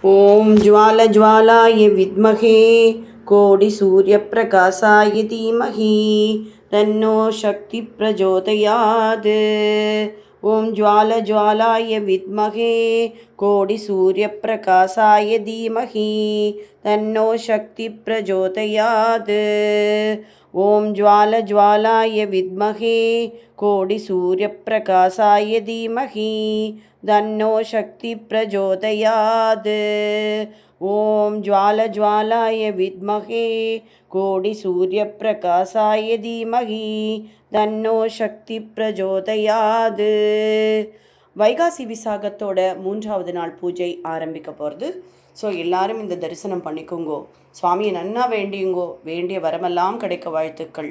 ஓம் ஜ்வால ஜ்வாலாய வித்மஹே கோடி சூரிய பிரகாசாய தீமஹி தன்னோ சக்தி பிரஜோதயாது. ஓம் ஜ்வால ஜ்வாலாய வித்மஹே கோடி சூரிய பிரகாசாய தீமஹி தன்னோ சக்தி பிரஜோதயாது. ஓம் ஜ்வால ஜ்வாலாய வித்மஹே கோடி சூரிய பிரகாசாய தீமஹி தன்னோ சக்தி பிரஜோதயாது. ஓம் ஜ்வால ஜ்வாலாய வித்மஹே கோடி சூரிய பிரகாசாய தீமஹி தன்னோ சக்தி பிரஜோதயாது. வைகாசி விசாகத்தோட 3வது நாள் பூஜை ஆரம்பிக்க போகிறது. ஸோ எல்லாரும் இந்த தரிசனம் பண்ணிக்கோங்கோ. சுவாமியை நன்னா வேண்டியுங்கோ. வேண்டிய வரமெல்லாம் கிடைக்க வாழ்த்துக்கள்.